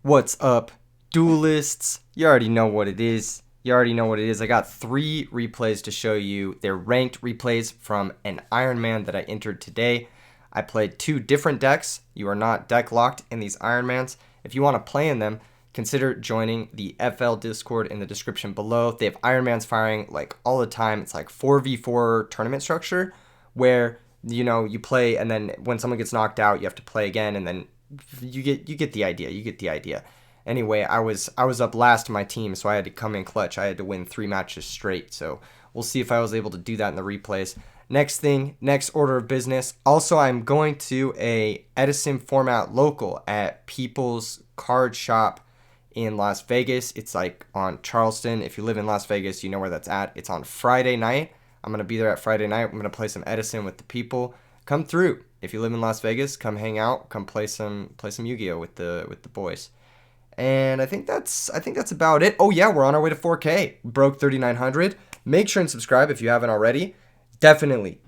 What's up, duelists? You already know what it is. I got 3 replays to show you. They're ranked replays from an Ironman that I entered today. I played 2 different decks. You are not deck locked in these Ironmans. If you want to play in them, consider joining the FL Discord in the description below. They have Ironmans firing like all the time. It's like 4v4 tournament structure where you play, and then when someone gets knocked out, you have to play again, and then you get the idea. Anyway, I was up last in my team, so I had to come in clutch. I had to win 3 matches straight. So we'll see if I was able to do that in the replays. Next order of business. Also, I'm going to a Edison format local at People's Card Shop in Las Vegas. It's like on Charleston. If you live in Las Vegas, you know where that's at. It's on Friday night. I'm gonna be there at Friday night. I'm gonna play some Edison with the people. Come through. If you live in Las Vegas, come hang out. Come play some Yu-Gi-Oh with the boys. And I think that's about it. Oh yeah, we're on our way to 4K. Broke 3,900. Make sure and subscribe if you haven't already. Definitely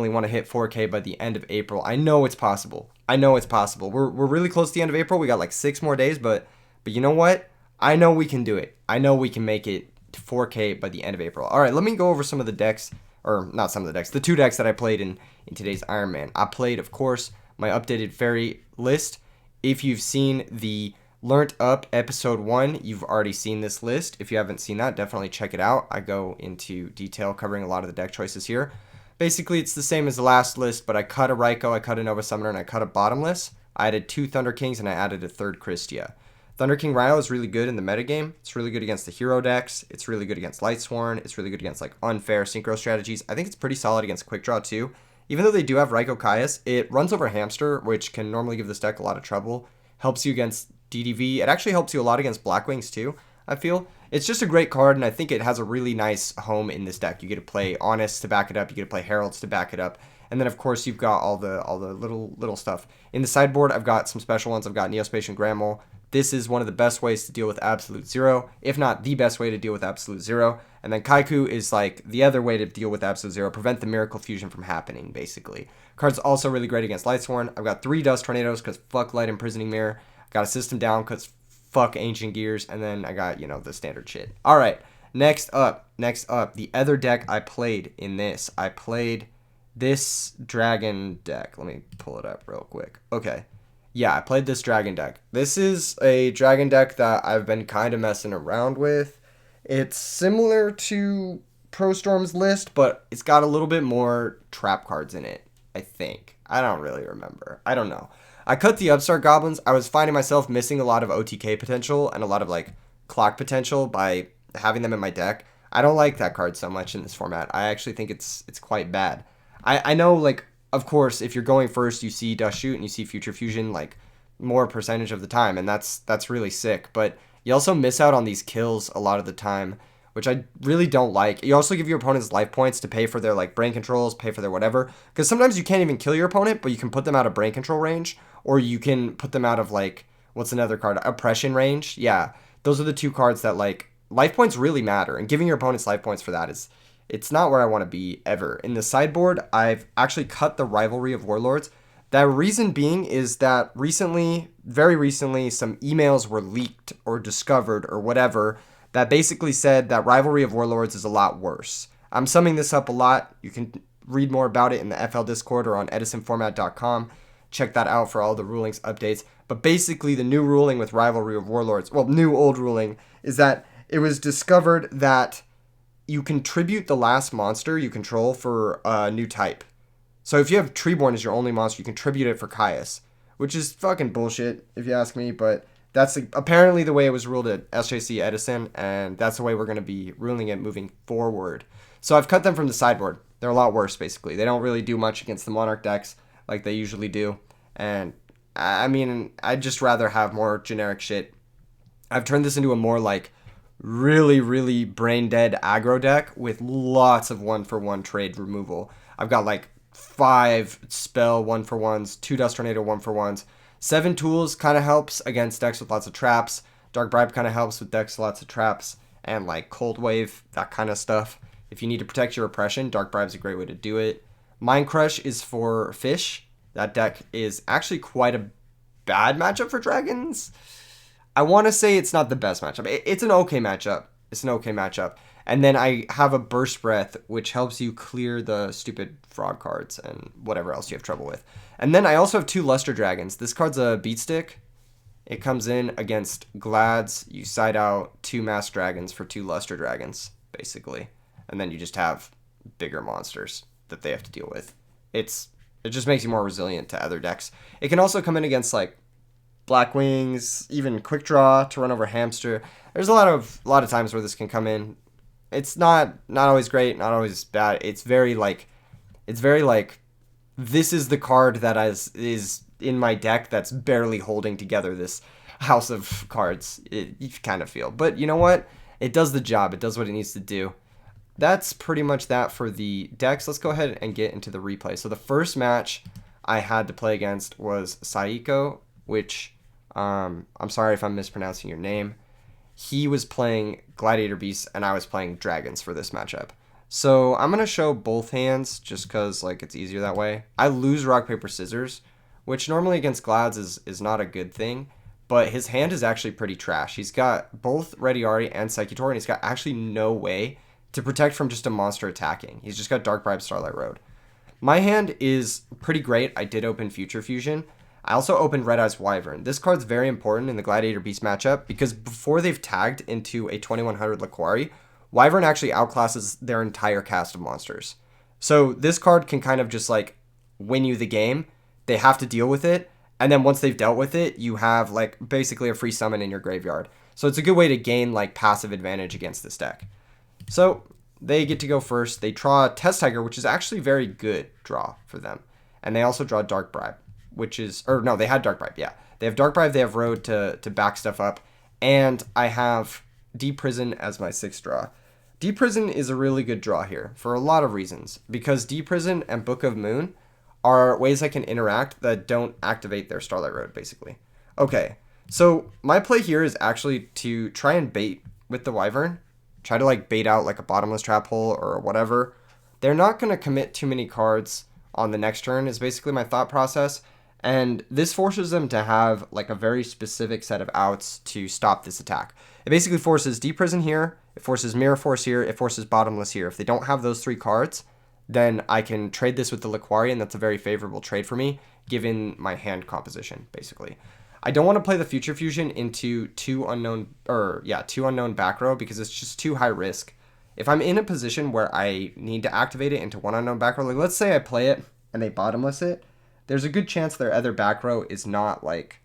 want to hit 4K by the end of April. I know it's possible. We're really close to the end of April. We got like 6 more days, but you know what? I know we can do it. I know we can make it to 4K by the end of April. All right, let me go over some of the decks, or not some of the decks, the 2 decks that I played in today's Ironman. I played, of course, my updated fairy list. If you've seen the Learnt Up episode 1, you've already seen this list. If you haven't seen that, definitely check it out. I go into detail covering a lot of the deck choices here. Basically, it's the same as the last list, but I cut a Raikou, I cut a Nova Summoner, and I cut a Bottomless. I added 2 Thunder Kings, and I added a 3rd Christia. Thunder King Ryo is really good in the metagame. It's really good against the hero decks. It's really good against Lightsworn. It's really good against like unfair synchro strategies. I think it's pretty solid against Quick Draw too. Even though they do have Raikou Caius, it runs over Hamster, which can normally give this deck a lot of trouble. Helps you against DDV. It actually helps you a lot against Blackwings too, I feel. It's just a great card, and I think it has a really nice home in this deck. You get to play Honest to back it up. You get to play Heralds to back it up. And then, of course, you've got all the little stuff. In the sideboard, I've got some special ones. I've got Neospace and Grammel. This is one of the best ways to deal with Absolute Zero, if not the best way to deal with Absolute Zero. And then Kaiku is like the other way to deal with Absolute Zero, prevent the Miracle Fusion from happening, basically. Card's also really great against Lightsworn. I've got 3 Dust Tornadoes because fuck Light Imprisoning Mirror. Got a System Down because fuck Ancient Gears. And then I got, the standard shit. All right, next up, the other deck I played in this. I played this dragon deck. Let me pull it up real quick. Okay. Yeah, I played this dragon deck. This is a dragon deck that I've been kind of messing around with. It's similar to Pro Storm's list, but it's got a little bit more trap cards in it, I think. I don't really remember. I don't know. I cut the Upstart Goblins. I was finding myself missing a lot of OTK potential and a lot of like clock potential by having them in my deck. I don't like that card so much in this format. I actually think it's quite bad. I know, like, of course, if you're going first, you see Dust Shoot and you see Future Fusion, like, more percentage of the time, and that's really sick. But you also miss out on these kills a lot of the time, which I really don't like. You also give your opponents life points to pay for their, like, brain controls, pay for their whatever. Because sometimes you can't even kill your opponent, but you can put them out of brain control range, or you can put them out of, like, what's another card? Oppression range? Yeah, those are the 2 cards that, like, life points really matter, and giving your opponents life points for that is... It's not where I want to be ever. In the sideboard, I've actually cut the Rivalry of Warlords. That reason being is that very recently, some emails were leaked or discovered or whatever that basically said that Rivalry of Warlords is a lot worse. I'm summing this up a lot. You can read more about it in the FL Discord or on edisonformat.com. Check that out for all the rulings updates. But basically, the new ruling with Rivalry of Warlords, well, new old ruling, is that it was discovered that you contribute the last monster you control for a new type. So if you have Treeborn as your only monster, you contribute it for Caius, which is fucking bullshit, if you ask me, but that's apparently the way it was ruled at SJC Edison, and that's the way we're going to be ruling it moving forward. So I've cut them from the sideboard. They're a lot worse, basically. They don't really do much against the Monarch decks like they usually do, and I mean, I'd just rather have more generic shit. I've turned this into a more, like, really brain dead aggro deck with lots of 1-for-1 trade removal. I've got like 5 spell 1-for-1s, 2 Dust Tornado 1-for-1s. 7 tools kind of helps against decks with lots of traps. Dark Bribe kind of helps with decks with lots of traps. And like Cold Wave, that kind of stuff. If you need to protect your oppression, Dark Bribe's a great way to do it. Mind Crush is for fish. That deck is actually quite a bad matchup for dragons. I want to say it's not the best matchup. It's an okay matchup. It's an okay matchup. And then I have a Burst Breath, which helps you clear the stupid frog cards and whatever else you have trouble with. And then I also have 2 Luster Dragons. This card's a Beat Stick. It comes in against Glads. You side out 2 Masked Dragons for 2 Luster Dragons, basically. And then you just have bigger monsters that they have to deal with. It just makes you more resilient to other decks. It can also come in against like Black Wings, even Quick Draw to run over Hamster. There's a lot of times where this can come in. It's not always great, not always bad. It's very like this is the card that is in my deck that's barely holding together this house of cards. You kind of feel. But you know what? It does the job. It does what it needs to do. That's pretty much that for the decks. Let's go ahead and get into the replay. So the first match I had to play against was Saiko, which I'm sorry if I'm mispronouncing your name. He was playing Gladiator Beasts and I was playing Dragons for this matchup. So I'm going to show both hands just because like it's easier that way. I lose Rock, Paper, Scissors, which normally against Glads is not a good thing. But his hand is actually pretty trash. He's got both Ready Ari and Secutor, and he's got actually no way to protect from just a monster attacking. He's just got Dark Bribe, Starlight Road. My hand is pretty great. I did open Future Fusion. I also opened Red Eyes Wyvern. This card's very important in the Gladiator Beast matchup because before they've tagged into a 2100 Laquari, Wyvern actually outclasses their entire cast of monsters. So this card can kind of just like win you the game. They have to deal with it. And then once they've dealt with it, you have like basically a free summon in your graveyard. So it's a good way to gain like passive advantage against this deck. So they get to go first. They draw Test Tiger, which is actually very good draw for them. And they also draw Dark Bribe, which is, or no, they had Dark Bribe, yeah. They have Dark Bribe, they have Road to back stuff up. And I have Deep Prison as my 6th draw. Deep Prison is a really good draw here for a lot of reasons. Because Deep Prison and Book of Moon are ways I can interact that don't activate their Starlight Road, basically. Okay, so my play here is actually to try and bait with the Wyvern. Try to like bait out like a Bottomless Trap Hole or whatever. They're not going to commit too many cards on the next turn is basically my thought process. And this forces them to have like a very specific set of outs to stop this attack. It basically forces Deep Prison here. It forces Mirror Force here. It forces Bottomless here. If they don't have those 3 cards, then I can trade this with the Laquari, and that's a very favorable trade for me, given my hand composition, basically. I don't want to play the Future Fusion into 2 unknown back row because it's just too high risk. If I'm in a position where I need to activate it into 1 unknown back row, like let's say I play it and they Bottomless it, there's a good chance their other back row is not like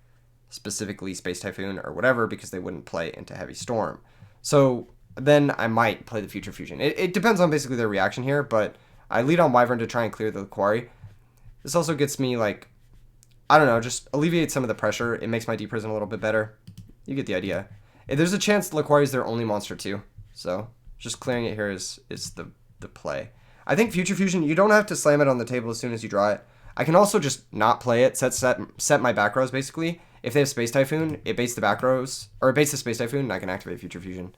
specifically Space Typhoon or whatever because they wouldn't play into Heavy Storm. So then I might play the Future Fusion. It depends on basically their reaction here, but I lead on Wyvern to try and clear the Quarry. This also gets me like, I don't know, just alleviate some of the pressure. It makes my Deep Prison a little bit better. You get the idea. There's a chance Laquari is their only monster too, so just clearing it here is the play. I think Future Fusion, you don't have to slam it on the table as soon as you draw it. I can also just not play it, set my back rows basically. If they have Space Typhoon, it baits the back rows, or it baits the Space Typhoon, and I can activate Future Fusion.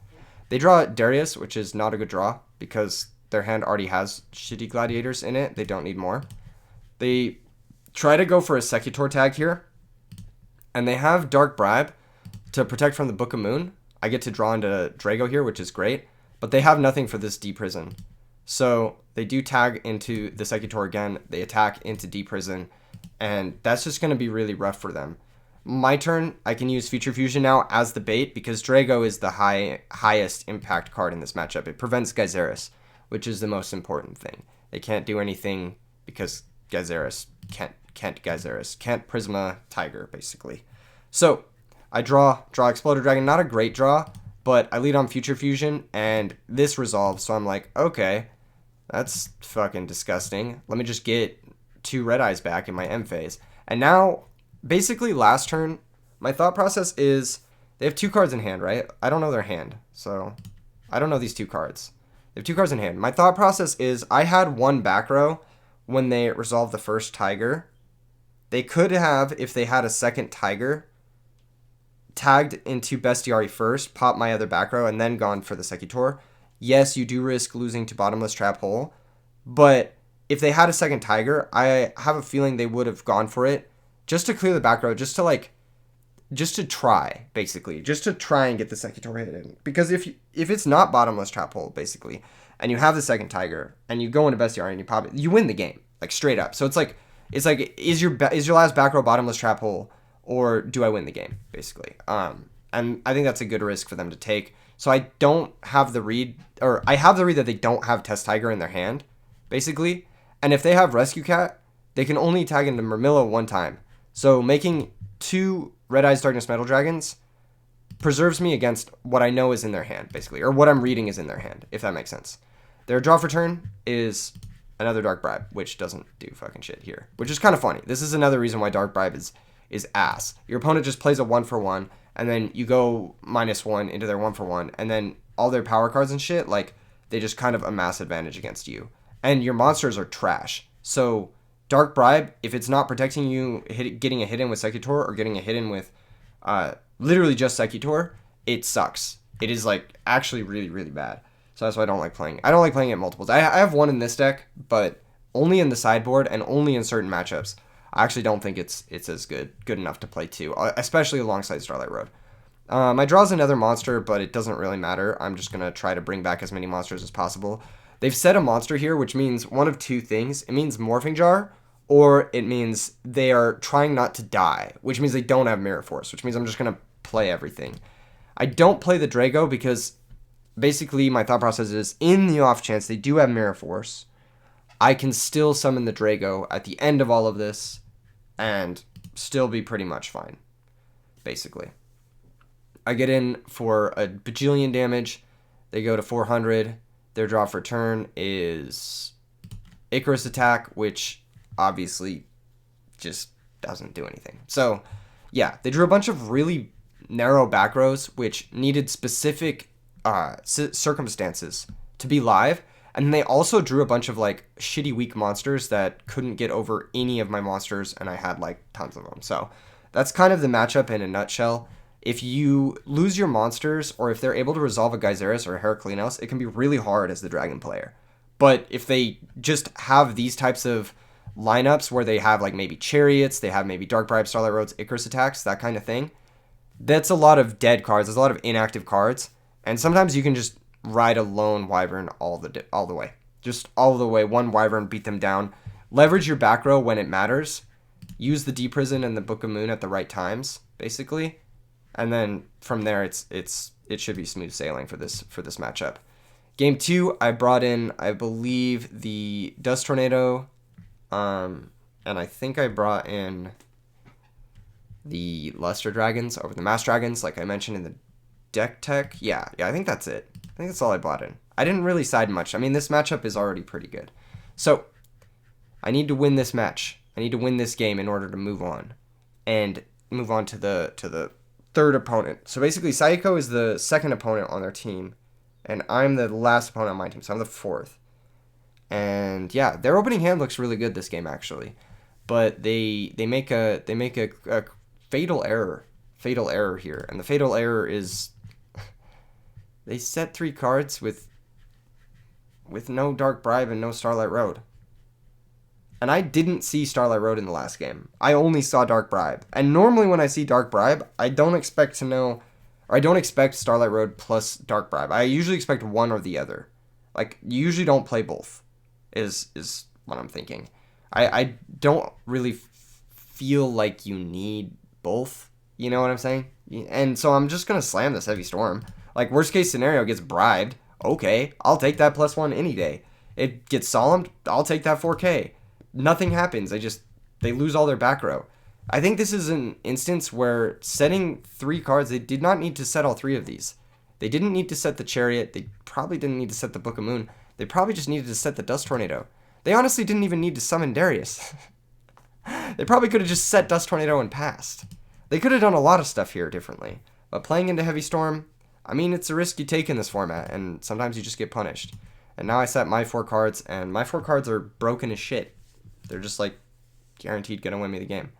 They draw Darius, which is not a good draw because their hand already has shitty gladiators in it. They don't need more. They try to go for a Secutor tag here, and they have Dark Bribe to protect from the Book of Moon. I get to draw into Drago here, which is great, but they have nothing for this Deep Prison. So they do tag into the Secutor again. They attack into Deep Prison, and that's just going to be really rough for them. My turn, I can use Future Fusion now as the bait because Drago is the highest impact card in this matchup. It prevents Gyzarus, which is the most important thing. They can't do anything because Gyzarus can't Gyzarus, can't Prisma Tiger, basically. So I draw Exploder Dragon. Not a great draw, but I lead on Future Fusion, and this resolves. So I'm like, okay, that's fucking disgusting. Let me just get 2 Red Eyes back in my M phase. And now, basically last turn, my thought process is they have 2 cards in hand, right? I don't know their hand, so I don't know these 2 cards. They have 2 cards in hand. My thought process is I had 1 back row when they resolved the first Tiger. They could have, if they had a second Tiger, tagged into Bestiari first, popped my other back row, and then gone for the Secutor. Yes, you do risk losing to Bottomless Trap Hole, but if they had a second Tiger, I have a feeling they would have gone for it just to clear the back row, just to like just to try, basically, just to try and get the Secutor hit in. Because if it's not bottomless trap hole, basically, and you have the second tiger and you go into bestiary and you pop it, you win the game, like straight up. So it's like is your last back row bottomless trap hole, or do I win the game, basically? And I think that's a good risk for them to take. So I don't have the read, or I have the read that they don't have Test Tiger in their hand, basically. And if they have Rescue Cat, they can only tag into Murmillo one time. So making 2 Red Eyes Darkness Metal Dragons preserves me against what I know is in their hand, basically, or what I'm reading is in their hand, if that makes sense. Their draw for turn is another Dark Bribe, which doesn't do fucking shit here, which is kind of funny. This is another reason why Dark Bribe is ass. Your opponent just plays a 1-for-1, and then you go -1 into their 1-for-1, and then all their power cards and shit, like, they just kind of amass advantage against you. And your monsters are trash. So Dark Bribe, if it's not protecting you, getting a hit in with Secutor or getting a hit in with literally just Secutor, it sucks. It is like actually really, really bad. So that's why I don't like playing. I don't like playing it multiples. I have one in this deck, but only in the sideboard and only in certain matchups. I actually don't think it's as good enough to play 2, especially alongside Starlight Road. My draw's another monster, but it doesn't really matter. I'm just gonna try to bring back as many monsters as possible. They've set a monster here, which means one of 2 things. It means Morphing Jar, or it means they are trying not to die, which means they don't have Mirror Force, which means I'm just going to play everything. I don't play the Drago because basically my thought process is, in the off chance they do have Mirror Force, I can still summon the Drago at the end of all of this and still be pretty much fine, basically. I get in for a bajillion damage. They go to 400. Their draw for turn is Icarus attack, which obviously just doesn't do anything. So, yeah, they drew a bunch of really narrow back rows, which needed specific circumstances to be live. And they also drew a bunch of, like, shitty weak monsters that couldn't get over any of my monsters, and I had, like, tons of them. So, that's kind of the matchup in a nutshell. If you lose your monsters, or if they're able to resolve a Geyseris or a Heraclinos, it can be really hard as the Dragon player. But if they just have these types of lineups where they have, like, maybe Chariots, they have maybe Dark Bribe, Starlight Roads, Icarus attacks, that kind of thing, that's a lot of dead cards. There's a lot of inactive cards. And sometimes you can just ride a lone Wyvern all the way. Just all the way. One Wyvern, beat them down. Leverage your back row when it matters. Use the Deep Prison and the Book of Moon at the right times, basically. And then from there, it should be smooth sailing for this matchup. Game 2, I brought in, I believe, the Dust Tornado, and I think I brought in the Luster Dragons over the Mass Dragons, like I mentioned in the deck tech. Yeah, I think that's it. I think that's all I brought in. I didn't really side much. I mean, this matchup is already pretty good. So, I need to win this match. I need to win this game in order to move on. And move on to the third opponent. So basically, Sayako is the second opponent on their team, and I'm the last opponent on my team, so I'm the fourth. And yeah, their opening hand looks really good this game, actually, but they make a fatal error here, and the fatal error is they set 3 cards with no Dark Bribe and no Starlight Road. And I didn't see Starlight Road in the last game. I only saw Dark Bribe. And normally when I see Dark Bribe, I don't expect Starlight Road plus Dark Bribe. I usually expect one or the other. Like, you usually don't play both, is what I'm thinking. I don't really feel like you need both. You know what I'm saying? And so I'm just going to slam this Heavy Storm. Like, worst case scenario, gets bribed. Okay, I'll take that +1 any day. It gets solemned. I'll take that 4K. Nothing happens. They lose all their back row. I think this is an instance where setting 3 cards, they did not need to set all 3 of these. They didn't need to set the Chariot. They probably didn't need to set the Book of Moon. They probably just needed to set the Dust Tornado. They honestly didn't even need to summon Darius. They probably could have just set Dust Tornado and passed. They could have done a lot of stuff here differently. But playing into Heavy Storm, I mean, it's a risk you take in this format, and sometimes you just get punished. And now I set my 4 cards, and my 4 cards are broken as shit. They're just, like, guaranteed gonna win me the game.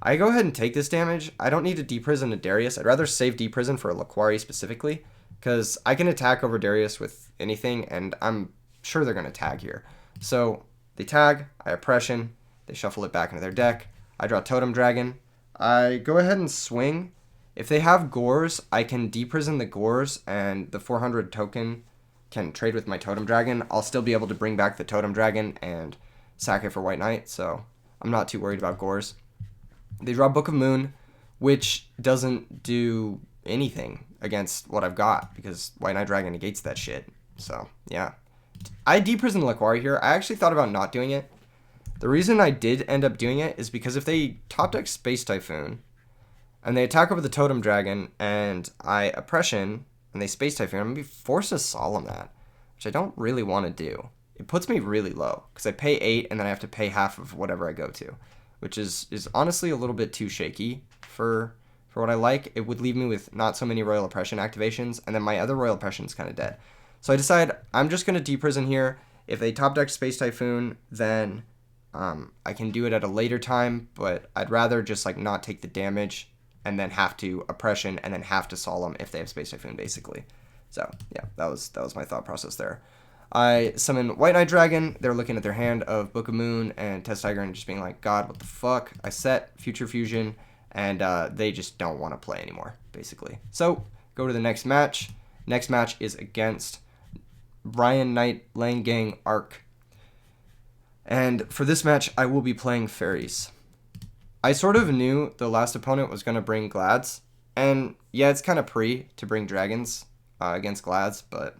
I go ahead and take this damage. I don't need to Deep Prison a Darius. I'd rather save Deep Prison for a Laquari specifically, because I can attack over Darius with anything, and I'm sure they're going to tag here. So, they tag, I Oppression, they shuffle it back into their deck, I draw Totem Dragon, I go ahead and swing, If they have Gores, I can deprison the Gores, and the 400 token can trade with my Totem Dragon. I'll still be able to bring back the Totem Dragon and sack it for White Knight, so I'm not too worried about Gores. They draw Book of Moon, which doesn't do anything against what I've got, because White Knight Dragon negates that shit. So, yeah. I deprison Laquari here. I actually thought about not doing it. The reason I did end up doing it is because if they top deck Space Typhoon, and they attack over the Totem Dragon, and I Oppression, and they Space Typhoon, I'm going to be forced to Solemn that, which I don't really want to do. It puts me really low, because I pay 8, and then I have to pay half of whatever I go to, which is honestly a little bit too shaky for what I like. It would leave me with not so many Royal Oppression activations, and then my other Royal Oppression is kind of dead. So I decide I'm just going to deprison here. If they top deck Space Typhoon, then I can do it at a later time, but I'd rather just like not take the damage and then have to Oppression and then have to Solemn if they have Space Typhoon, basically. So yeah, that was my thought process there. I summon White Knight Dragon. They're looking at their hand of Book of Moon and Test Tiger and just being like, God, what the fuck? I set Future Fusion, and they just don't want to play anymore, basically. So go to the next match. Next match is against Brian Knight Langang Arc. And for this match, I will be playing Fairies. I sort of knew the last opponent was going to bring Glads. And yeah, it's kind of to bring Dragons against Glads, but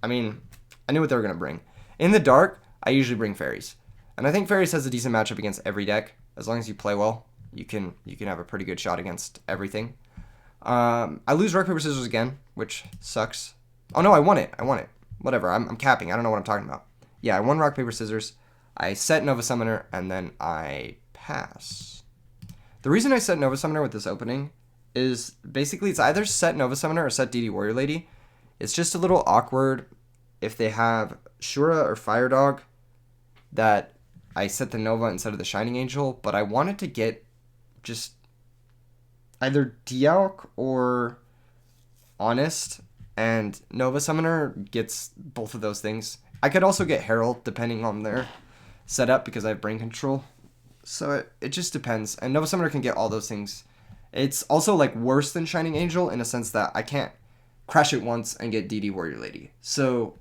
I mean, I knew what they were going to bring. In the dark, I usually bring Fairies. And I think Fairies has a decent matchup against every deck. As long as you play well, you can have a pretty good shot against everything. I lose Rock, Paper, Scissors again, which sucks. Oh no, I won it. Whatever, I'm capping. I don't know what I'm talking about. Yeah, I won Rock, Paper, Scissors. I set Nova Summoner, and then I pass. The reason I set Nova Summoner with this opening is basically it's either set Nova Summoner or set DD Warrior Lady. It's just a little awkward if they have Shura or Fire Dog that I set the Nova instead of the Shining Angel, but I wanted to get just either Dialk or Honest, and Nova Summoner gets both of those things. I could also get Herald depending on their setup because I have Brain Control. So it just depends. And Nova Summoner can get all those things. It's also like worse than Shining Angel in a sense that I can't crash it once and get DD Warrior Lady. So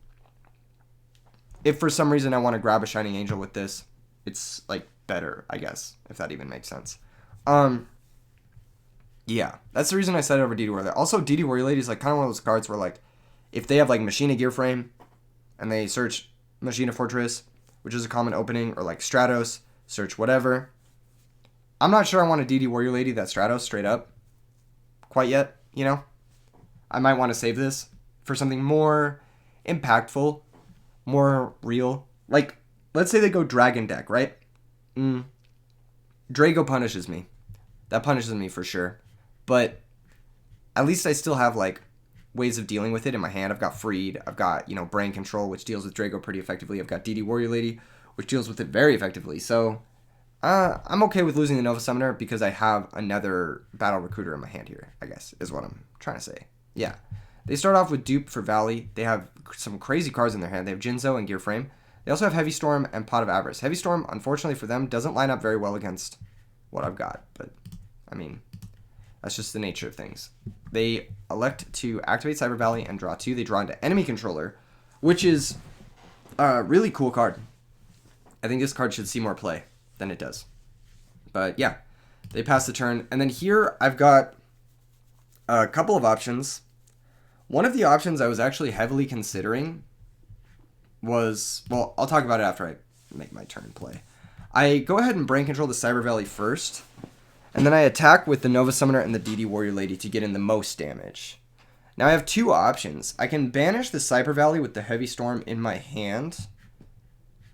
if for some reason I want to grab a Shining Angel with this, it's like better, I guess, if that even makes sense. Yeah, that's the reason I set it over DD Warrior Lady. Also, DD Warrior Lady is like kind of one of those cards where like if they have like Machina Gear Frame and they search Machina Fortress, which is a common opening, or like Stratos, search whatever. I'm not sure I want a DD Warrior Lady that Stratos straight up quite yet, you know? I might want to save this for something more impactful, more real. Like, let's say they go Dragon deck, right? Drago punishes me. That punishes me for sure. But at least I still have, like, ways of dealing with it in my hand. I've got Freed. I've got, Brain Control, which deals with Drago pretty effectively. I've got DD Warrior Lady, which deals with it very effectively. So I'm okay with losing the Nova Summoner because I have another Battle Recruiter in my hand here, I guess, is what I'm trying to say. Yeah. They start off with Dupe for Valley. They have some crazy cards in their hand. They have Jinzo and Gear Frame. They also have Heavy Storm and Pot of Avarice. Heavy Storm, unfortunately for them, doesn't line up very well against what I've got. But, I mean, that's just the nature of things. They elect to activate Cyber Valley and draw 2. They draw into Enemy Controller, which is a really cool card. I think this card should see more play than it does. But yeah, they pass the turn. And then here I've got a couple of options. One of the options I was actually heavily considering was, well, I'll talk about it after I make my turn play. I go ahead and Brain Control the Cyber Valley first, and then I attack with the Nova Summoner and the DD Warrior Lady to get in the most damage. Now I have two options. I can banish the Cyber Valley with the Heavy Storm in my hand,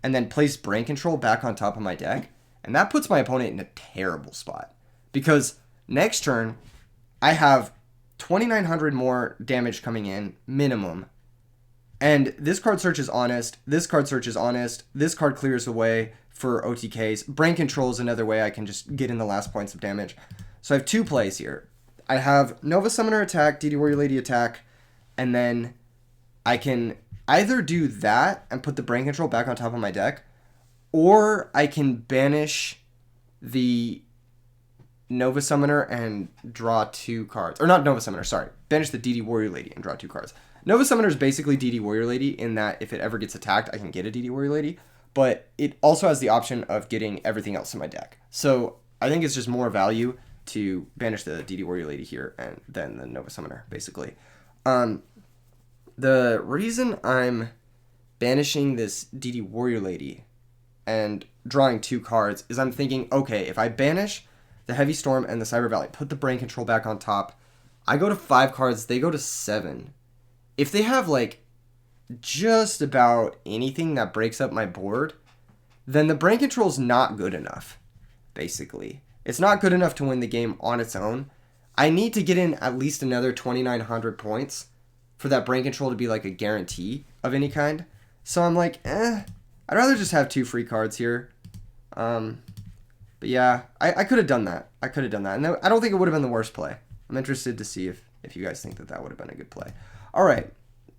and then place Brain Control back on top of my deck. And that puts my opponent in a terrible spot. Because next turn, I have 2,900 more damage coming in, minimum. And this card searches Honest, this card searches Honest, this card clears away for OTKs. Brain Control is another way I can just get in the last points of damage. So I have two plays here. I have Nova Summoner attack, DD Warrior Lady attack, and then I can either do that and put the Brain Control back on top of my deck, or I can banish the Nova Summoner and draw 2 cards. Or not Nova Summoner, sorry. Banish the DD Warrior Lady and draw 2 cards. Nova Summoner is basically DD Warrior Lady in that if it ever gets attacked, I can get a DD Warrior Lady. But it also has the option of getting everything else in my deck. So I think it's just more value to banish the DD Warrior Lady here and then the Nova Summoner, basically. The reason I'm banishing this DD Warrior Lady and drawing 2 cards is I'm thinking, okay, if I banish the Heavy Storm and the Cyber Valley, put the Brain Control back on top, I go to 5 cards, they go to 7. If they have, like, just about anything that breaks up my board, then the Brain Control is not good enough, basically. It's not good enough to win the game on its own. I need to get in at least another 2,900 points for that Brain Control to be, like, a guarantee of any kind. So I'm like, I'd rather just have 2 free cards here. But yeah, I could have done that. I could have done that. And I don't think it would have been the worst play. I'm interested to see if you guys think that would have been a good play. All right.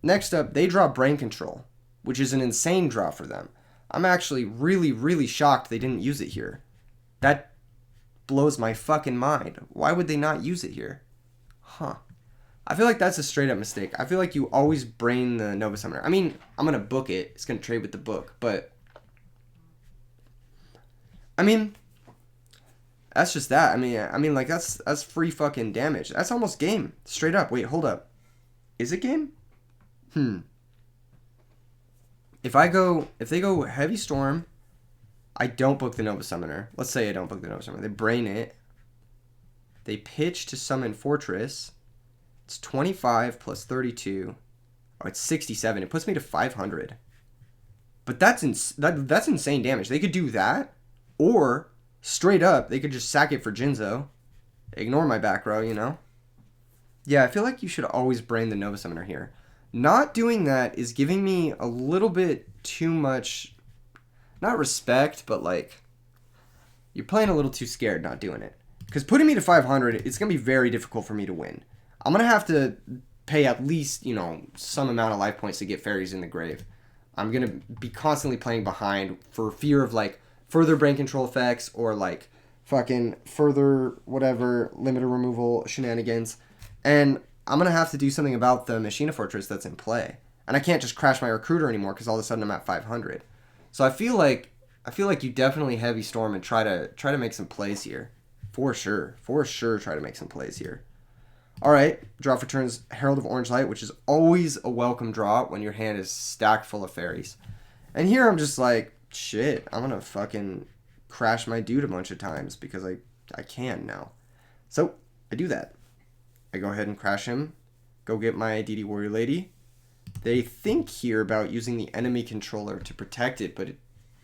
Next up, they draw Brain Control, which is an insane draw for them. I'm actually really, really shocked they didn't use it here. That blows my fucking mind. Why would they not use it here? Huh. I feel like that's a straight up mistake. I feel like you always brain the Nova Summoner. I mean, I'm going to book it. It's going to trade with the book. But, I mean, that's just that. I mean, like, that's free fucking damage. That's almost game. Straight up. Wait, hold up. Is it game? If they go Heavy Storm, I don't book the Nova Summoner. Let's say I don't book the Nova Summoner. They brain it. They pitch to summon Fortress. It's 25 plus 32. Oh, it's 67. It puts me to 500. But that's insane damage. They could do that, or straight up, they could just sack it for Jinzo. Ignore my back row, you know? Yeah, I feel like you should always brain the Nova Summoner here. Not doing that is giving me a little bit too much, not respect, but like, you're playing a little too scared not doing it. Because putting me to 500, it's going to be very difficult for me to win. I'm going to have to pay at least, some amount of life points to get Fairies in the grave. I'm going to be constantly playing behind for fear of, like, further Brain Control effects or, like, fucking further whatever limiter removal shenanigans. And I'm going to have to do something about the Machina Fortress that's in play. And I can't just crash my Recruiter anymore because all of a sudden I'm at 500. So I feel like you definitely Heavy Storm and try to make some plays here. For sure try to make some plays here. All right, draw for turns Herald of Orange Light, which is always a welcome draw when your hand is stacked full of fairies. And here I'm just like, shit, I'm going to fucking crash my dude a bunch of times because I can now. So I do that. I go ahead and crash him, go get my DD Warrior Lady. They think here about using the enemy controller to protect it, but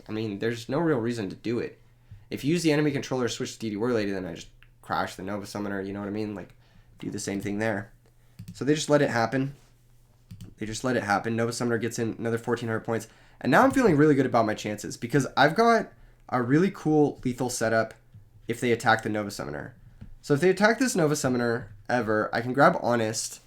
there's no real reason to do it. If you use the enemy controller to switch to DD Warrior Lady, then I just crash the Nova Summoner, you know what I mean? Like, do the same thing there. So they just let it happen. Nova Summoner gets in another 1,400 points. And now I'm feeling really good about my chances because I've got a really cool lethal setup if they attack the Nova Summoner. So if they attack this Nova Summoner ever, I can grab Honest.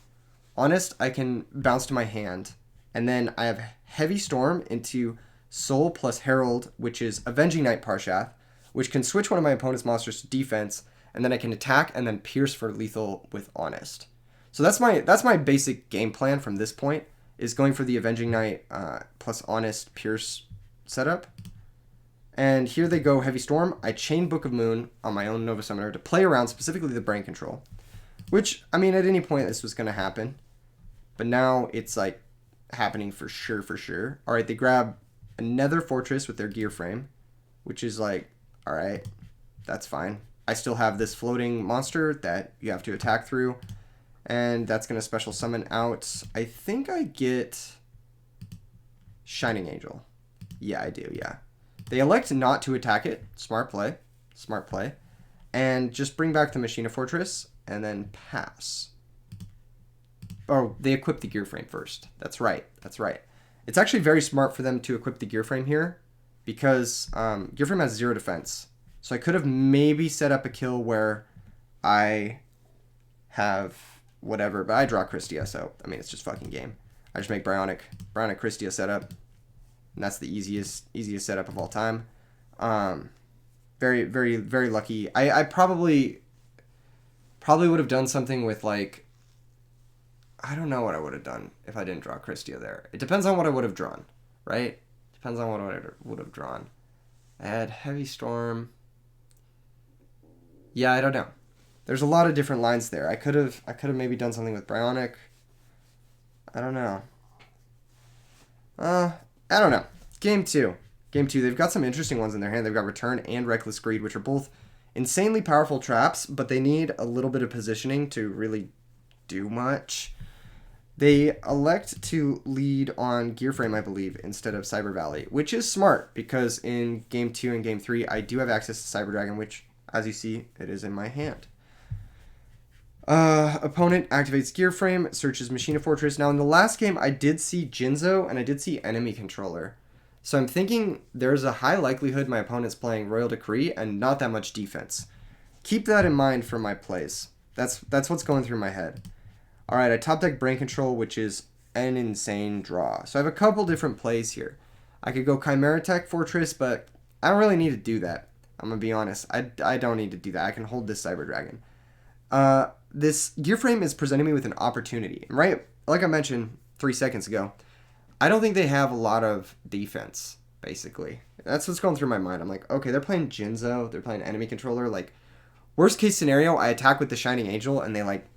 Honest, I can bounce to my hand. And then I have Heavy Storm into Soul plus Herald, which is Avenging Knight Parshath, which can switch one of my opponent's monsters to defense, and then I can attack and then pierce for lethal with Honest. So that's my basic game plan from this point, is going for the Avenging Knight plus Honest pierce setup. And here they go Heavy Storm. I chain Book of Moon on my own Nova Summoner to play around specifically the Brain Control. Which, at any point this was going to happen. But now it's like happening for sure. Alright, they grab another Fortress with their Gear Frame, which is like, alright, that's fine. I still have this floating monster that you have to attack through. And that's going to special summon out. I think I get Shining Angel. Yeah, I do, yeah. They elect not to attack it. Smart play. And just bring back the Machina Fortress and then pass. Oh, they equip the Gear Frame first. That's right. It's actually very smart for them to equip the Gear Frame here because Gear Frame has 0 defense. So I could have maybe set up a kill where I have whatever, but I draw Christia, so it's just fucking game. I just make Bionic Christia setup, and that's the easiest setup of all time. Very, very, very lucky. I probably Probably would have done something with like, I don't know what I would have done if I didn't draw Christia there. It depends on what I would have drawn, right? Depends on what I would have drawn. I had Heavy Storm. Yeah, I don't know. There's a lot of different lines there. I could have maybe done something with Bryonic. I don't know. I don't know. Game 2. Game 2, they've got some interesting ones in their hand. They've got Return and Reckless Greed, which are both insanely powerful traps, but they need a little bit of positioning to really do much. They elect to lead on Gear Frame, I believe, instead of Cyber Valley, which is smart because in Game 2 and Game 3, I do have access to Cyber Dragon, which, as you see, it is in my hand. Opponent activates Gear Frame, searches Machina Fortress. Now, in the last game, I did see Jinzo, and I did see Enemy Controller. So I'm thinking there's a high likelihood my opponent's playing Royal Decree and not that much defense. Keep that in mind for my plays. That's what's going through my head. All right, I top deck Brain Control, which is an insane draw. So I have a couple different plays here. I could go Chimera Tech Fortress, but I don't really need to do that. I'm going to be honest. I don't need to do that. I can hold this Cyber Dragon. This Gear Frame is presenting me with an opportunity. Right? Like I mentioned 3 seconds ago, I don't think they have a lot of defense, basically. That's what's going through my mind. I'm like, okay, they're playing Jinzo. They're playing Enemy Controller. Like, worst case scenario, I attack with the Shining Angel, and they, like,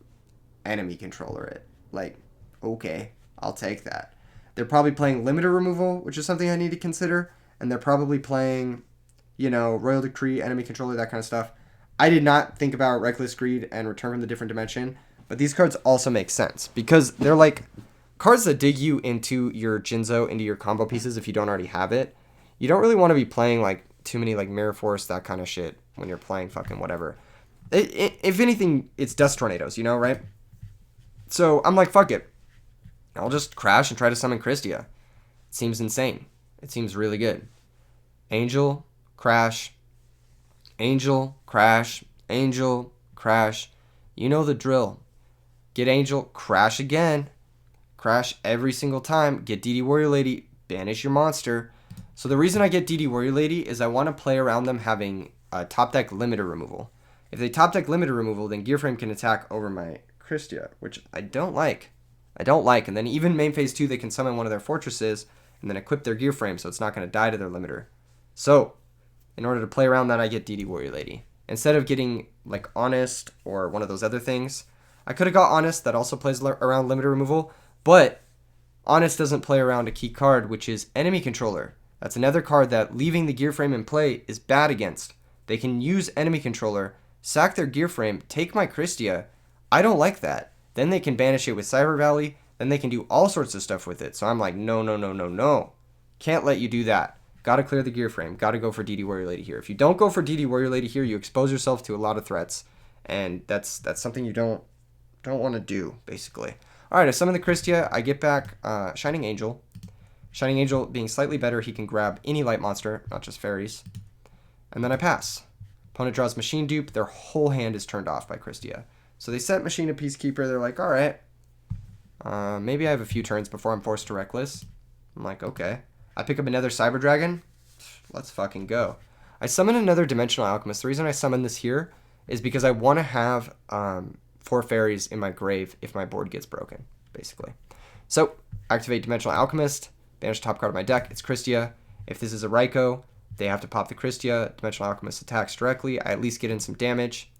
Enemy Controller it. Like, okay, I'll take that. They're probably playing Limiter Removal, which is something I need to consider. And they're probably playing, Royal Decree, Enemy Controller, that kind of stuff. I did not think about Reckless Greed and Return from the Different Dimension. But these cards also make sense. Because they're, like, cards that dig you into your Jinzo, into your combo pieces if you don't already have it. You don't really want to be playing, like, too many, like, Mirror Force, that kind of shit when you're playing fucking whatever. If anything, it's Dust Tornadoes, right? So I'm like, fuck it. I'll just crash and try to summon Christia. It seems insane. It seems really good. Angel, crash. Angel, crash. Angel, crash. You know the drill. Get Angel, crash again. Crash every single time. Get DD Warrior Lady, banish your monster. So the reason I get DD Warrior Lady is I want to play around them having top deck Limiter Removal. If they top deck Limiter Removal, then Gear Frame can attack over my Christia, which I don't like. And then even main phase 2, they can summon one of their fortresses and then equip their Gear Frame so it's not going to die to their limiter. So, in order to play around that, I get DD Warrior Lady. Instead of getting, like, Honest or one of those other things, I could have got Honest that also plays around limiter removal, but Honest doesn't play around a key card, which is Enemy Controller. That's another card that leaving the Gear Frame in play is bad against. They can use Enemy Controller, sack their Gear Frame, take my Christia. I don't like that. Then they can banish it with Cyber Valley. Then they can do all sorts of stuff with it. So I'm like, no. Can't let you do that. Gotta clear the Gear Frame. Gotta go for DD Warrior Lady here. If you don't go for DD Warrior Lady here, you expose yourself to a lot of threats. And that's something you don't want to do, basically. Alright, I summon the Christia. I get back Shining Angel. Shining Angel being slightly better, he can grab any light monster, not just fairies. And then I pass. Opponent draws Machine Dupe. Their whole hand is turned off by Christia. So they set Machine to Peacekeeper. They're like, alright. Maybe I have a few turns before I'm forced to Reckless. I'm like, okay. I pick up another Cyber Dragon. Let's fucking go. I summon another Dimensional Alchemist. The reason I summon this here is because I want to have 4 fairies in my grave if my board gets broken, basically. So, activate Dimensional Alchemist. Banish top card of my deck. It's Christia. If this is a Raikou, they have to pop the Christia. Dimensional Alchemist attacks directly. I at least get in some damage.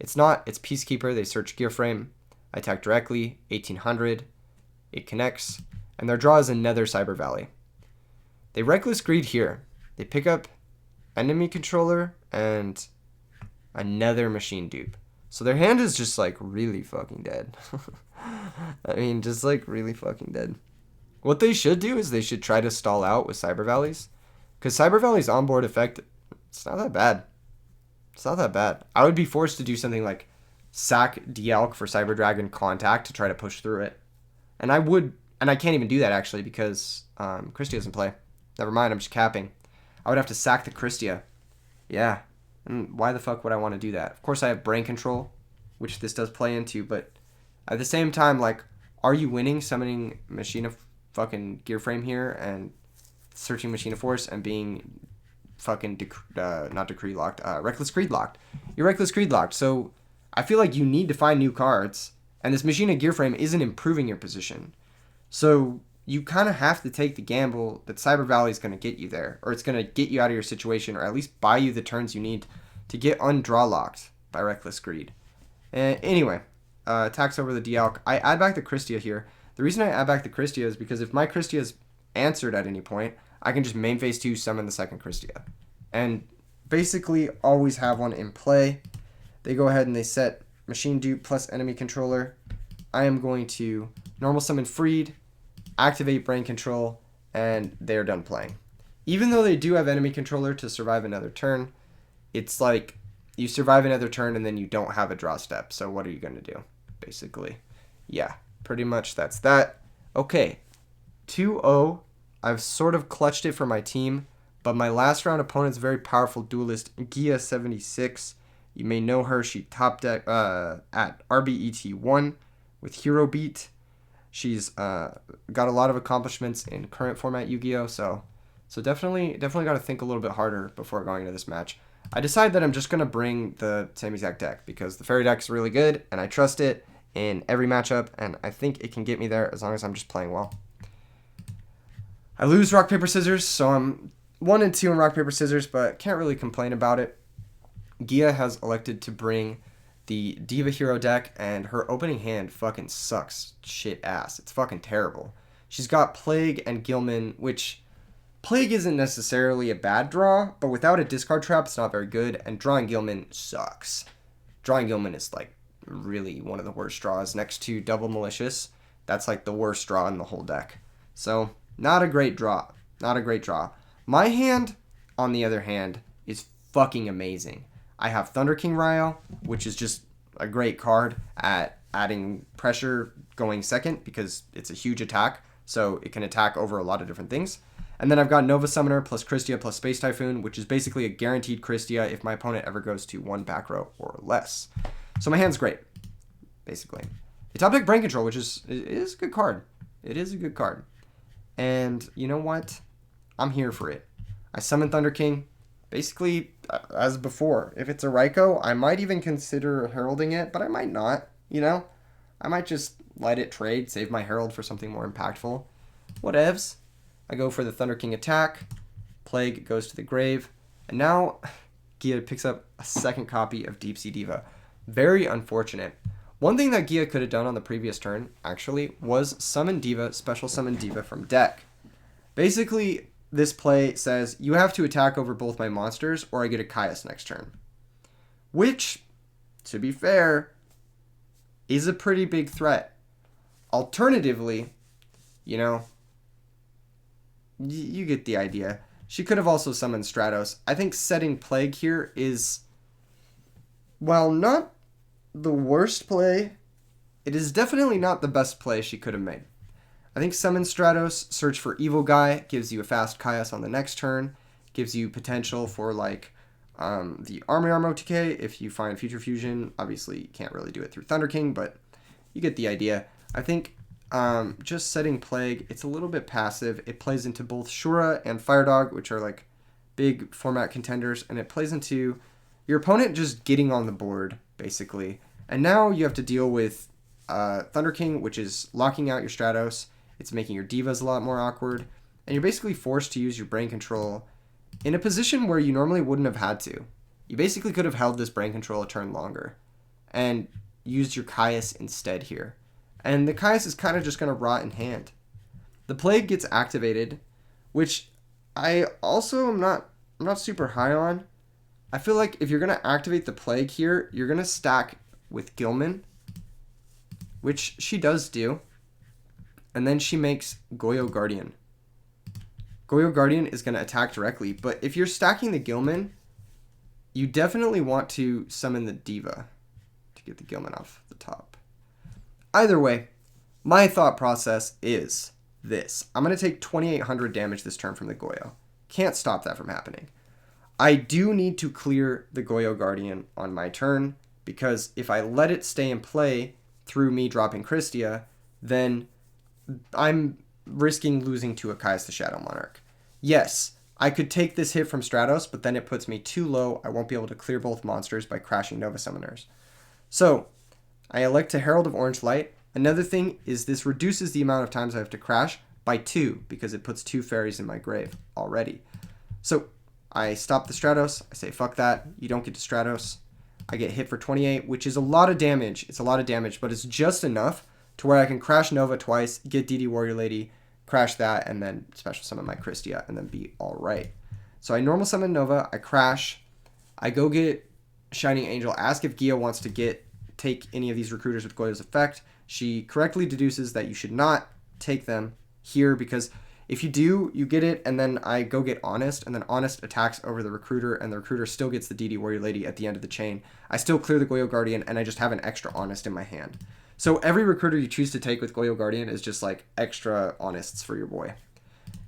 It's not. It's Peacekeeper. They search Gear Frame. I attack directly. 1800. It connects. And their draw is another Cyber Valley. They Reckless Greed here. They pick up Enemy Controller and another Machine Dupe. So their hand is just like really fucking dead. I mean, just like really fucking dead. What they should do is they should try to stall out with Cyber Valleys. Because Cyber Valley's onboard effect, it's not that bad. It's not that bad. I would be forced to do something like sack Dialk for Cyber Dragon Contact to try to push through it. And I can't even do that actually because Christia doesn't play. Never mind, I'm just capping. I would have to sack the Christia. Yeah. And why the fuck would I want to do that? Of course I have Brain Control, which this does play into, but at the same time, like, are you winning summoning Machina fucking Gear Frame here and searching Machina Force and being fucking not Decree locked, Reckless Greed locked? You're Reckless Greed locked, so I feel like you need to find new cards, and this Machina Gear Frame isn't improving your position. So you kind of have to take the gamble that Cyber Valley is going to get you there, or it's going to get you out of your situation, or at least buy you the turns you need to get undraw locked by Reckless Greed. Anyway, attacks over the Dialk. I add back the Christia here. The reason I add back the Christia is because if my Christia is answered at any point, I can just main phase 2 summon the second Christia. And basically always have one in play. They go ahead and they set Machine Dupe plus enemy controller. I am going to normal summon Freed, activate Brain Control, and they're done playing. Even though they do have enemy controller to survive another turn, it's like you survive another turn and then you don't have a draw step. So what are you going to do, basically? Yeah, pretty much that's that. Okay, 2-0. I've sort of clutched it for my team, but my last round opponent's very powerful duelist, Gia76. You may know her. She top deck at RBET1 with Hero Beat. She's got a lot of accomplishments in current format Yu-Gi-Oh! So definitely got to think a little bit harder before going into this match. I decided that I'm just going to bring the same exact deck because the Fairy deck is really good, and I trust it in every matchup, and I think it can get me there as long as I'm just playing well. I lose Rock, Paper, Scissors, so I'm 1-2 in Rock, Paper, Scissors, but can't really complain about it. Gia has elected to bring the Diva Hero deck, and her opening hand fucking sucks shit ass. It's fucking terrible. She's got Plague and Gilman, which Plague isn't necessarily a bad draw, but without a discard trap, it's not very good, and drawing Gilman sucks. Drawing Gilman is like really one of the worst draws next to Double Malicious. That's like the worst draw in the whole deck. So, not a great draw. Not a great draw. My hand, on the other hand, is fucking amazing. I have Thunder King Ryo, which is just a great card at adding pressure going second because it's a huge attack, so it can attack over a lot of different things. And then I've got Nova Summoner plus Christia plus Space Typhoon, which is basically a guaranteed Christia if my opponent ever goes to 1 back row or less. So my hand's great, basically. A top deck Brain Control, which is a good card. It is a good card. And you know what? I'm here for it. I summon Thunder King. Basically, as before, if it's a Raikou, I might even consider heralding it, but I might not, you know? I might just let it trade, save my herald for something more impactful. Whatevs. I go for the Thunder King attack. Plague goes to the grave. And now, Gia picks up a second copy of Deep Sea Diva. Very unfortunate. One thing that Gia could have done on the previous turn, actually, was summon Diva, special summon Diva from deck. Basically, this play says, you have to attack over both my monsters or I get a Caius next turn. Which, to be fair, is a pretty big threat. Alternatively, you know, you get the idea. She could have also summoned Stratos. I think setting Plague here is, well, not the worst play. It is definitely not the best play she could have made. I think summon Stratos, search for Evil Guy, gives you a fast Caius on the next turn, gives you potential for like the Army OTK if you find Future Fusion. Obviously, you can't really do it through Thunder King, but you get the idea. I think just setting Plague, it's a little bit passive. It plays into both Shura and Fire Dog, which are like big format contenders, and it plays into your opponent just getting on the board, basically. And now you have to deal with Thunder King, which is locking out your Stratos. It's making your Divas a lot more awkward. And you're basically forced to use your Brain Control in a position where you normally wouldn't have had to. You basically could have held this Brain Control a turn longer and used your Caius instead here. And the Caius is kind of just going to rot in hand. The Plague gets activated, which I also am not super high on. I feel like if you're going to activate the Plague here, you're going to stack with Gilman, which she does do. And then she makes Goyo Guardian. Goyo Guardian is going to attack directly, but if you're stacking the Gilman, you definitely want to summon the Diva to get the Gilman off the top. Either way, my thought process is this. I'm going to take 2,800 damage this turn from the Goyo. Can't stop that from happening. I do need to clear the Goyo Guardian on my turn, because if I let it stay in play through me dropping Christia, then I'm risking losing to a Caius the Shadow Monarch. Yes, I could take this hit from Stratos, but then it puts me too low. I won't be able to clear both monsters by crashing Nova Summoners. So I elect to Herald of Orange Light. Another thing is this reduces the amount of times I have to crash by 2 because it puts 2 fairies in my grave already. So I stop the Stratos. I say, fuck that. You don't get to Stratos. I get hit for 28, which is a lot of damage. It's a lot of damage, but it's just enough to where I can crash Nova twice, get DD Warrior Lady, crash that, and then special summon my Christia, and then be all right. So I normal summon Nova. I crash. I go get Shining Angel. Ask if Gia wants to take any of these recruiters with Goyo's effect. She correctly deduces that you should not take them here because if you do, you get it, and then I go get Honest, and then Honest attacks over the recruiter, and the recruiter still gets the DD Warrior Lady at the end of the chain. I still clear the Goyo Guardian, and I just have an extra Honest in my hand. So every recruiter you choose to take with Goyo Guardian is just like extra Honests for your boy.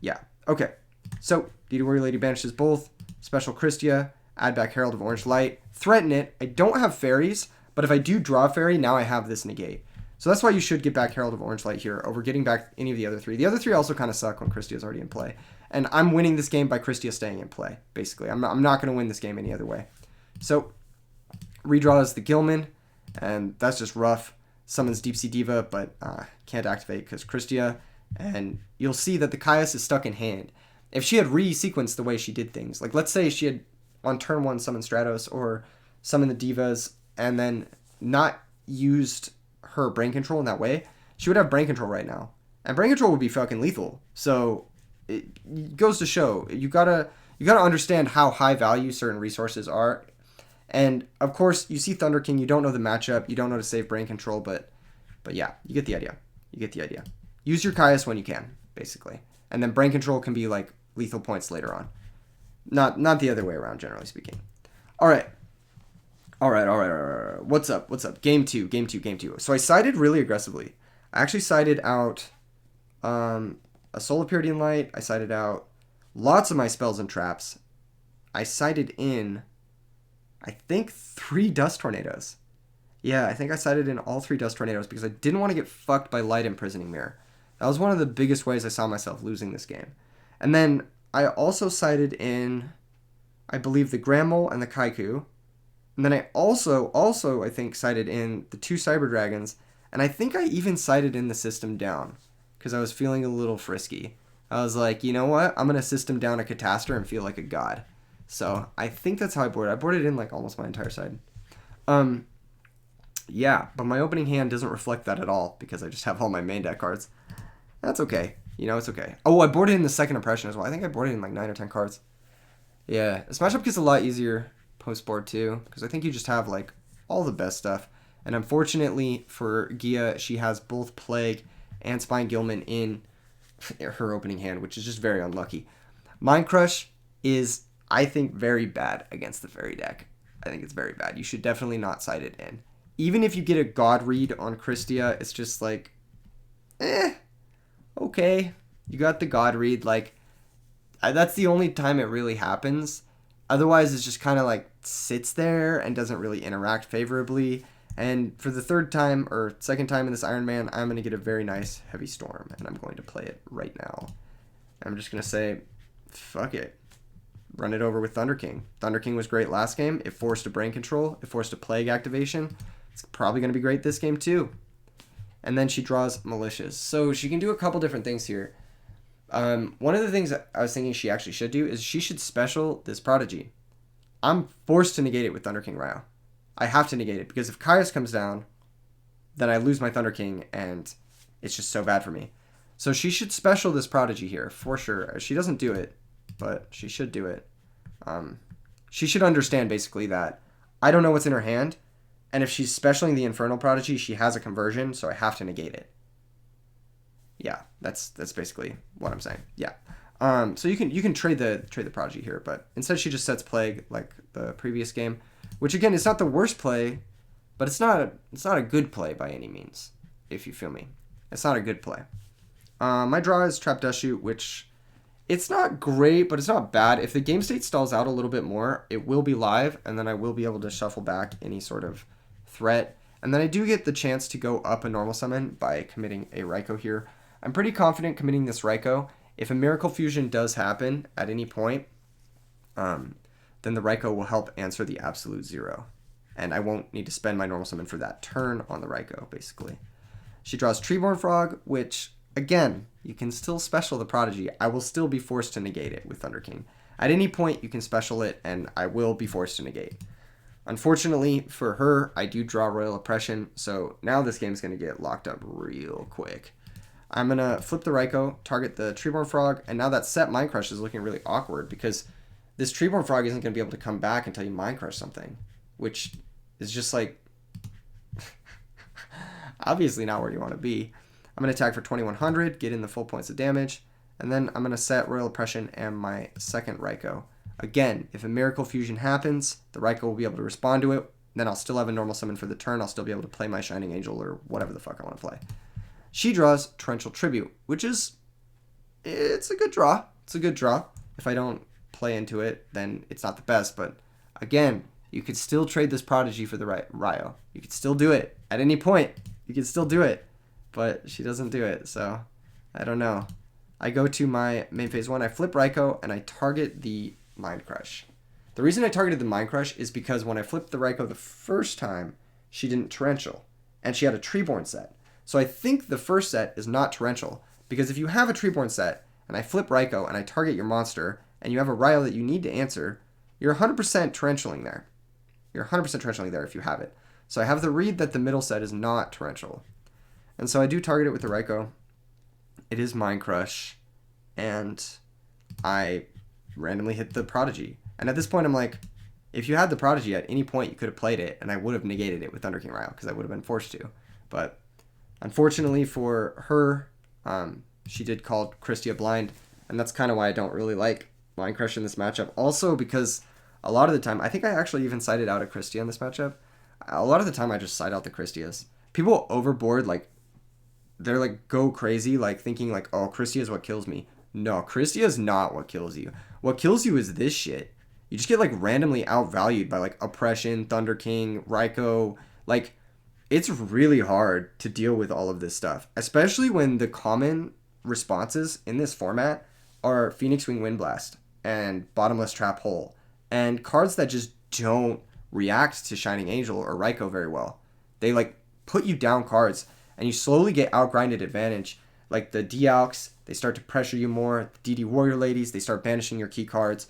Yeah, okay. So DD Warrior Lady banishes both, special Christia, add back Herald of Orange Light, threaten it. I don't have fairies, but if I do draw a fairy, now I have this negate. So that's why you should get back Herald of Orange Light here over getting back any of the other 3. The other 3 also kind of suck when Christia's already in play. And I'm winning this game by Christia staying in play, basically. I'm not going to win this game any other way. So, redraws the Gilman, and that's just rough. Summons Deep Sea Diva, but can't activate because Christia. And you'll see that the Caius is stuck in hand. If she had re-sequenced the way she did things, like let's say she had on turn 1 summoned Stratos or summoned the Divas and then not used her brain control in that way, she would have brain control right now, and brain control would be fucking lethal. So it goes to show you gotta understand how high value certain resources are. And of course you see Thunder King, you don't know the matchup, you don't know to save brain control, but yeah, you get the idea. Use your Caius when you can, basically, and then brain control can be like lethal points later on, not the other way around, generally speaking. All right. What's up? Game two. So I sided really aggressively. I actually sided out a Soul of Purity and Light. I sided out lots of my spells and traps. I sided in, I think, 3 Dust Tornadoes. Yeah, I think I sided in all 3 Dust Tornadoes because I didn't want to get fucked by Light Imprisoning Mirror. That was one of the biggest ways I saw myself losing this game. And then I also sided in, I believe, the Gramble and the Kaiku. And then I also I think sided in the 2 Cyber Dragons, and I think I even sided in the System Down because I was feeling a little frisky. I was like, you know what? I'm gonna System Down a Catastor and feel like a god. So I think that's how I boarded. I boarded in like almost my entire side. Yeah, but my opening hand doesn't reflect that at all because I just have all my main deck cards. That's okay. It's okay. Oh, I boarded in the Second Impression as well. I think I boarded in like 9 or 10 cards. Yeah, this matchup gets a lot easier post board too, because I think you just have like all the best stuff. And unfortunately for Gia, she has both Plague and Spine Gilman in her opening hand, which is just very unlucky. Mind Crush is, I think, very bad against the Fairy deck. I think it's very bad. You should definitely not side it in. Even if you get a God Read on Christia, it's just like, okay, you got the God Read. Like, that's the only time it really happens. Otherwise, it's just kind of like sits there and doesn't really interact favorably. And for the 3rd time or 2nd time in this Ironman, I'm going to get a very nice Heavy Storm, and I'm going to play it right now. I'm just going to say, fuck it. Run it over with Thunder King. Thunder King was great last game. It forced a brain control. It forced a Plague activation. It's probably going to be great this game too. And then she draws Malicious. So she can do a couple different things here. One of the things that I was thinking she actually should do is she should special this Prodigy. I'm forced to negate it with Thunder King Ryo. I have to negate it because if Caius comes down, then I lose my Thunder King and it's just so bad for me. So she should special this Prodigy here for sure. She doesn't do it, but she should do it. She should understand basically that I don't know what's in her hand, and if she's specialing the Infernal Prodigy, she has a conversion, so I have to negate it. Yeah, that's basically what I'm saying. Yeah. So you can trade the Prodigy here, but instead she just sets Plague like the previous game, which again is not the worst play, but it's not a good play by any means, if you feel me. It's not a good play. My draw is Trap Dust Shoot, which it's not great, but it's not bad. If the game state stalls out a little bit more, it will be live, and then I will be able to shuffle back any sort of threat. And then I do get the chance to go up a normal summon by committing a Raikou here. I'm pretty confident committing this Raikou. If a Miracle Fusion does happen at any point, then the Raikou will help answer the Absolute Zero. and I won't need to spend my normal summon for that turn on the Raikou, basically. She draws Treeborn Frog, which, again, you can still special the Prodigy. I will still be forced to negate it with Thunder King. At any point, you can special it, and I will be forced to negate. Unfortunately for her, I do draw Royal Oppression, so now this game's going to get locked up real quick. I'm going to flip the Raikou, target the Treeborn Frog, and now that set Mind Crush is looking really awkward because this Treeborn Frog isn't going to be able to come back until you Mind Crush something, which is just like obviously not where you want to be. I'm going to attack for 2100, get in the full points of damage, and then I'm going to set Royal Oppression and my second Raikou. Again, if a Miracle Fusion happens, the Raikou will be able to respond to it, then I'll still have a normal summon for the turn, I'll still be able to play my Shining Angel or whatever the fuck I want to play. She draws Torrential Tribute, which is, it's a good draw. It's a good draw. If I don't play into it, then it's not the best, but again, you could still trade this Prodigy for the Ryo. You could still do it. At any point, you could still do it, but she doesn't do it, so I don't know. I go to my main phase 1, I flip Raikou, and I target the Mind Crush. The reason I targeted the Mind Crush is because when I flipped the Raikou the first time, she didn't Torrential, and she had a Treeborn set. So I think the first set is not Torrential, because if you have a Treeborn set, and I flip Raikou and I target your monster, and you have a Ryo that you need to answer, you're 100% Torrentialing there. You're 100% Torrentialing there if you have it. So I have the read that the middle set is not Torrential. And so I do target it with the Raikou. It is Mind Crush, and I randomly hit the Prodigy. And at this point, I'm like, if you had the Prodigy at any point, you could have played it, and I would have negated it with Thunder King Ryo, because I would have been forced to. But unfortunately for her, she did call Christia blind, and that's kind of why I don't really like Mind Crush in this matchup. Also because a lot of the time, I think I actually even sided out a Christia in this matchup. A lot of the time, I just side out the Christias. People overboard, like, they're like, go crazy, like, thinking like, oh, Christia is what kills me. No, Christia is not what kills you. What kills you is this shit. You just get, like, randomly outvalued by, like, Oppression, Thunder King, Raikou. Like, it's really hard to deal with all of this stuff, especially when the common responses in this format are Phoenix Wing Wind Blast and Bottomless Trap Hole, and cards that just don't react to Shining Angel or Raikou very well. They, like, put you down cards, and you slowly get outgrinded advantage. Like the D-Alks, they start to pressure you more. The DD Warrior Ladies, they start banishing your key cards.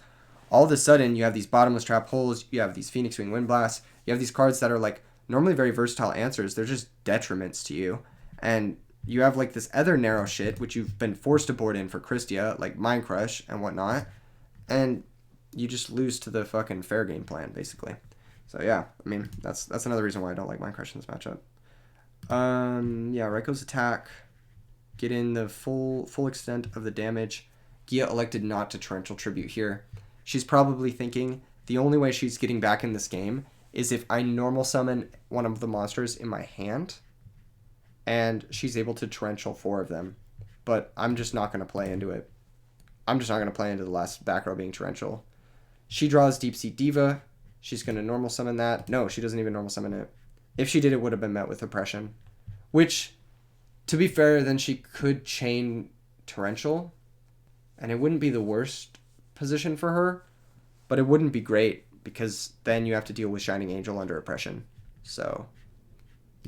All of a sudden, you have these Bottomless Trap Holes, you have these Phoenix Wing Wind Blasts, you have these cards that are, like, normally very versatile answers. They're just detriments to you. And you have, like, this other narrow shit, which you've been forced to board in for Christia, like Mind Crush and whatnot. And you just lose to the fucking fair game plan, basically. So, yeah, I mean, that's another reason why I don't like Mind Crush in this matchup. Yeah, Raikou's attack. Get in the full extent of the damage. Gia elected not to Torrential Tribute here. She's probably thinking the only way she's getting back in this game is if I normal summon one of the monsters in my hand, and she's able to Torrential 4 of them. But I'm just not going to play into it. I'm just not going to play into the last back row being Torrential. She draws Deep Sea Diva. She's going to normal summon that. No, she doesn't even normal summon it. If she did, it would have been met with Oppression. Which, to be fair, then she could chain Torrential, and it wouldn't be the worst position for her, but it wouldn't be great, because then you have to deal with Shining Angel under Oppression. So,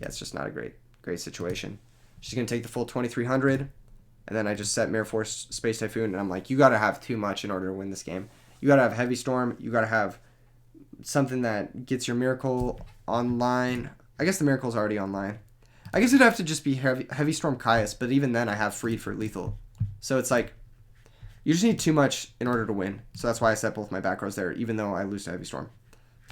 yeah, it's just not a great situation. She's going to take the full 2300, and then I just set Mirror Force Space Typhoon, and I'm like, you got to have too much in order to win this game. You got to have Heavy Storm, you got to have something that gets your Miracle online. I guess the Miracle's already online. I guess it'd have to just be Heavy Storm Caius, but even then I have Freed for lethal. So it's like, you just need too much in order to win. So that's why I set both my back rows there, even though I lose to Heavy Storm.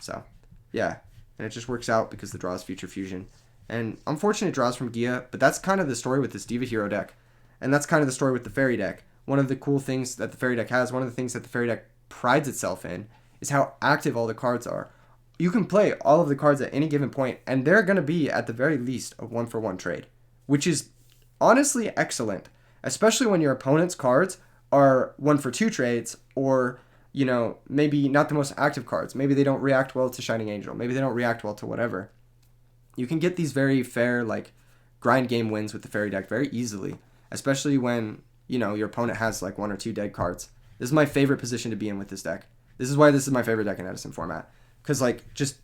So, yeah. And it just works out because the draw is Future Fusion. And unfortunate draws from Gia, but that's kind of the story with this Diva Hero deck. And that's kind of the story with the Fairy deck. One of the cool things that the Fairy deck has, one of the things that the Fairy deck prides itself in, is how active all the cards are. You can play all of the cards at any given point, and they're going to be, at the very least, a 1-for-1 trade, which is honestly excellent, especially when your opponent's cards are 1-for-2 trades, or, you know, maybe not the most active cards. Maybe they don't react well to Shining Angel. Maybe they don't react well to whatever. You can get these very fair, like, grind game wins with the Fairy deck very easily, especially when, you know, your opponent has, like, 1 or 2 dead cards. This is my favorite position to be in with this deck. This is why this is my favorite deck in Edison format. Because, like, just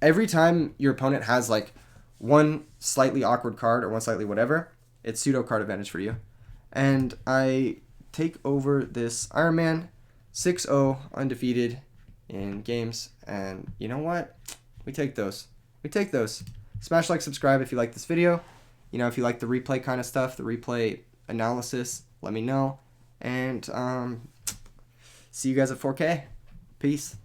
every time your opponent has like one slightly awkward card or one slightly whatever, it's pseudo card advantage for you. And I take over this Ironman 6-0 undefeated in games. And you know what? We take those. We take those. Smash like, subscribe if you like this video. You know, if you like the replay kind of stuff, the replay analysis, let me know. And see you guys at 4K. Peace.